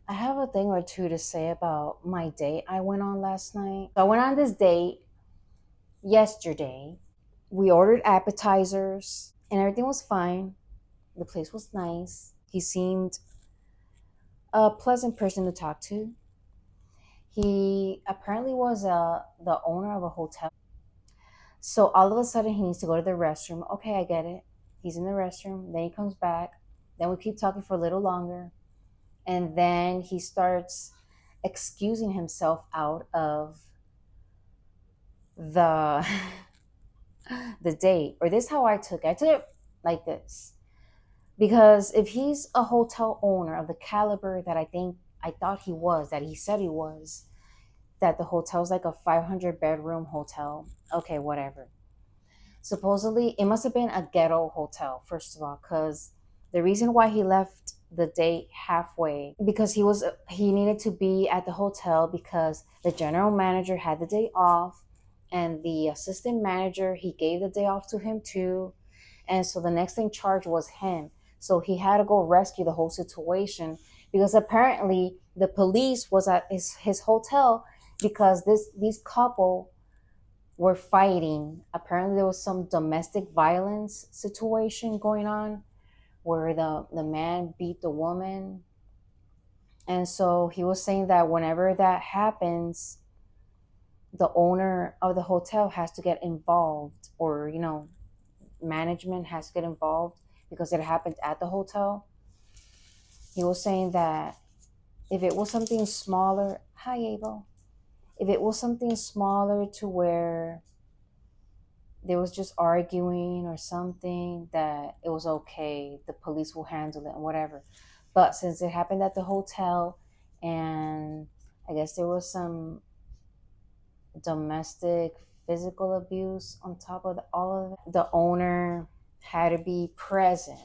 I have a thing or two to say about my date I went on last night. So I went on this date yesterday. We ordered appetizers and everything was fine. The place was nice. He seemed a pleasant person to talk to. He apparently was the owner of a hotel. So all of a sudden, he needs to go to the restroom. Okay, I get it. He's in the restroom. Then he comes back. Then we keep talking for a little longer. And then he starts excusing himself out of the the date. Or this is how I took it. I took it like this. Because if he's a hotel owner of the caliber that I thought he was, that he said he was, that the hotel's like a 500 bedroom hotel. Okay, whatever. Supposedly, it must have been a ghetto hotel, first of all, because the reason why he left the date halfway because he needed to be at the hotel because the general manager had the day off, and the assistant manager, he gave the day off to him too, and so the next in charge was him. So he had to go rescue the whole situation because apparently the police was at his hotel because these couple were fighting. Apparently, there was some domestic violence situation going on where the man beat the woman. And so he was saying that whenever that happens, the owner of the hotel has to get involved, or, management has to get involved because it happened at the hotel. He was saying that if it was something smaller, hi, Abel. If it was something smaller to where there was just arguing or something, that it was okay, the police will handle it and whatever. But since it happened at the hotel, and I guess there was some domestic physical abuse on top of all of it, the owner had to be present.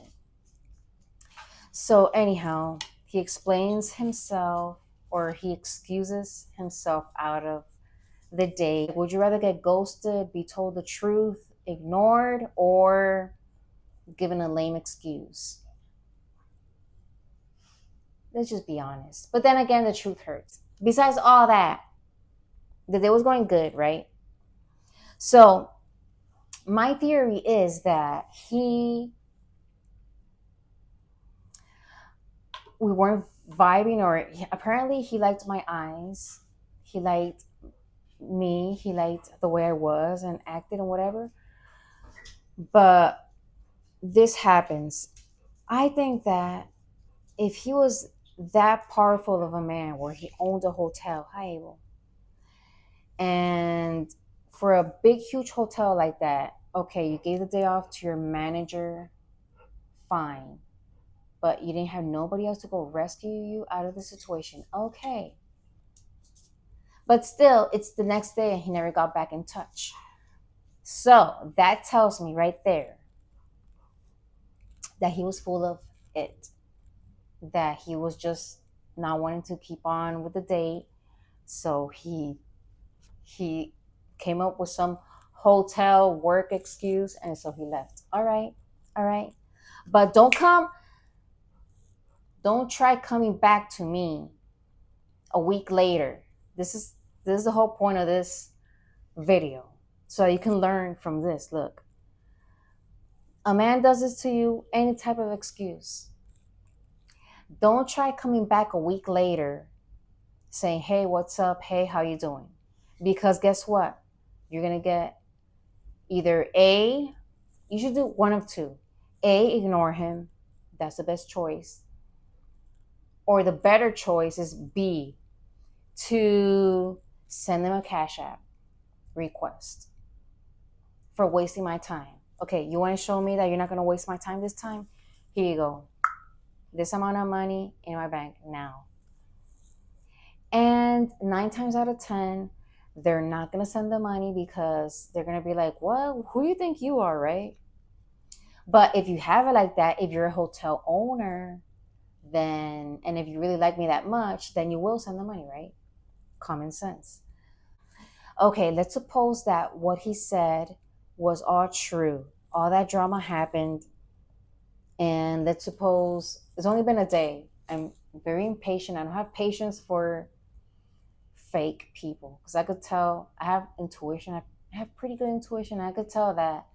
So anyhow, he explains himself, or he excuses himself out of the day. Would you rather get ghosted, be told the truth, ignored, or given a lame excuse? Let's just be honest. But then again, the truth hurts. Besides all that, the day was going good, right? So my theory is that we weren't vibing, or apparently he liked my eyes. He liked me. He liked the way I was and acted and whatever. But this happens. I think that if he was that powerful of a man where he owned a hotel, hi Abel, and for a big huge hotel like that, okay, you gave the day off to your manager, fine, but you didn't have nobody else to go rescue you out of the situation, okay, but still it's the next day and he never got back in touch. So that tells me right there that he was full of it, that he was just not wanting to keep on with the date. So he came up with some hotel work excuse, and so he left. All right, all right. But don't try coming back to me a week later. This is the whole point of this video. So you can learn from this. Look, a man does this to you, any type of excuse. Don't try coming back a week later saying, "Hey, what's up? Hey, how you doing?" Because guess what? You're going to get either A, you should do one of two. A, ignore him. That's the best choice. Or the better choice is B, to send them a Cash App request for wasting my time. Okay, you want to show me that you're not going to waste my time this time? Here you go. This amount of money in my bank now. And 9 times out of 10, they're not going to send the money because they're going to be like, well, who do you think you are, right? But if you have it like that, if you're a hotel owner, then, and if you really like me that much, then you will send the money, right? Common sense. Okay, let's suppose that what he said was all true. All that drama happened. And let's suppose it's only been a day. very impatient. I don't have patience for fake people because I could tell. I have intuition. I have pretty good intuition. I could tell that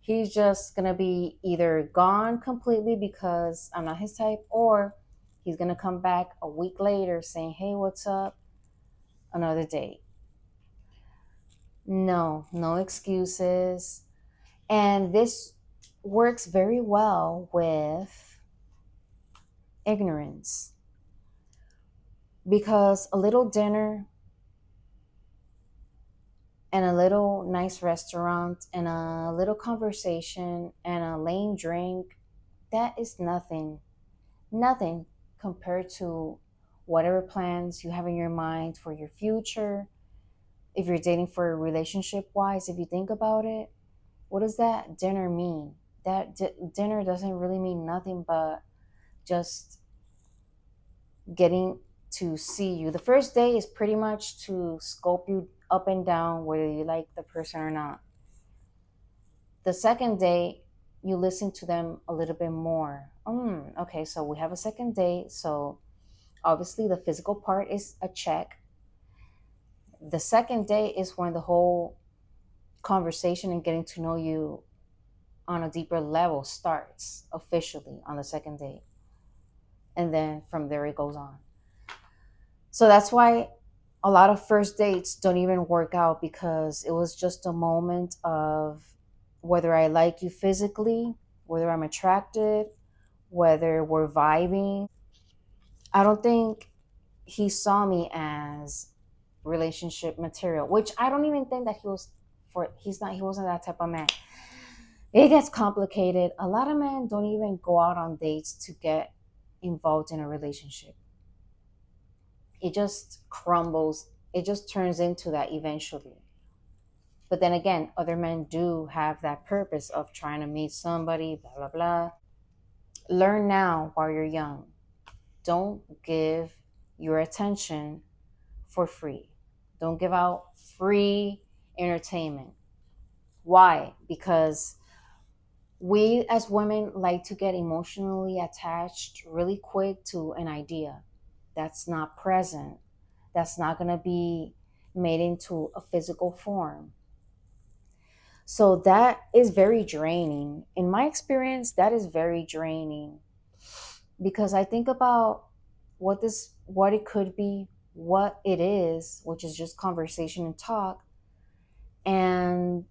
he's just gonna be either gone completely because I'm not his type, or he's gonna come back a week later saying, "Hey, what's up? Another date." No, no excuses. And this works very well with ignorance because a little dinner and a little nice restaurant and a little conversation and a lame drink, that is nothing. Nothing compared to whatever plans you have in your mind for your future. If you're dating for a relationship wise, if you think about it, what does that dinner mean? That dinner doesn't really mean nothing but just getting to see you. The first day is pretty much to scope you up and down, whether you like the person or not. The second day, you listen to them a little bit more. Okay, so we have a second date. So obviously, the physical part is a check. The second day is when the whole conversation and getting to know you on a deeper level starts officially on the second date. And then from there, it goes on. So that's why a lot of first dates don't even work out because it was just a moment of whether I like you physically, whether I'm attracted, whether we're vibing. I don't think he saw me as relationship material, which I don't even think that he wasn't that type of man. It gets complicated. A lot of men don't even go out on dates to get involved in a relationship. It just crumbles. It just turns into that eventually. But then again, other men do have that purpose of trying to meet somebody, blah, blah, blah. Learn now while you're young. Don't give your attention for free. Don't give out free entertainment. Why? Because we as women like to get emotionally attached really quick to an idea that's not present, that's not going to be made into a physical form. So that is very draining. In my experience, that is very draining because I think about what it could be, what it is, which is just conversation and talk, and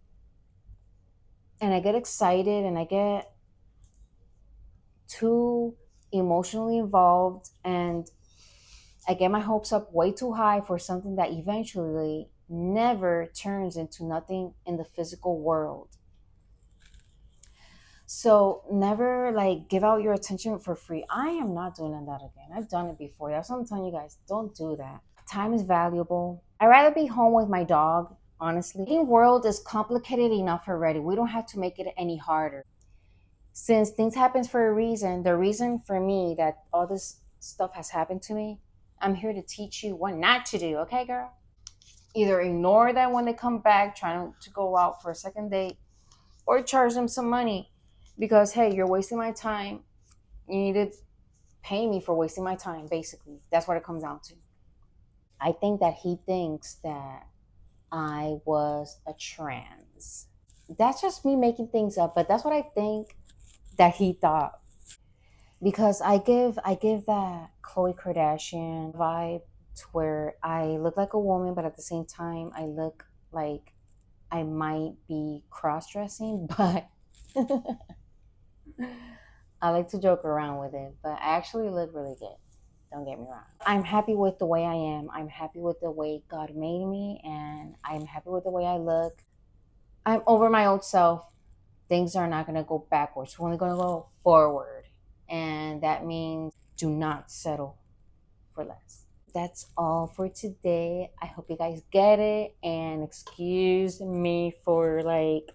I get excited and I get too emotionally involved and I get my hopes up way too high for something that eventually never turns into nothing in the physical world. So never like give out your attention for free. I am not doing that again. I've done it before. That's what I'm telling you guys. Don't do that. Time is valuable. I'd rather be home with my dog, honestly. The world is complicated enough already. We don't have to make it any harder. Since things happen for a reason, the reason for me that all this stuff has happened to me, I'm here to teach you what not to do, okay, girl? Either ignore them when they come back trying to go out for a second date or charge them some money because, hey, you're wasting my time. You need to pay me for wasting my time, basically. That's what it comes down to. I think that he thinks that I was a trans. That's just me making things up, but that's what I think that he thought. Because I give that Khloe Kardashian vibe to where I look like a woman, but at the same time I look like I might be cross dressing, but I like to joke around with it. But I actually look really good. Don't get me wrong. I'm happy with the way I am. I'm happy with the way God made me, and I'm happy with the way I look. I'm over my old self. Things are not going to go backwards. We're only going to go forward. And that means do not settle for less. That's all for today. I hope you guys get it. And excuse me for like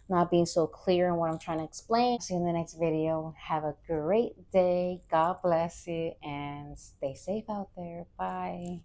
not being so clear on what I'm trying to explain. See you in the next video. Have a great day. God bless you and stay safe out there. Bye.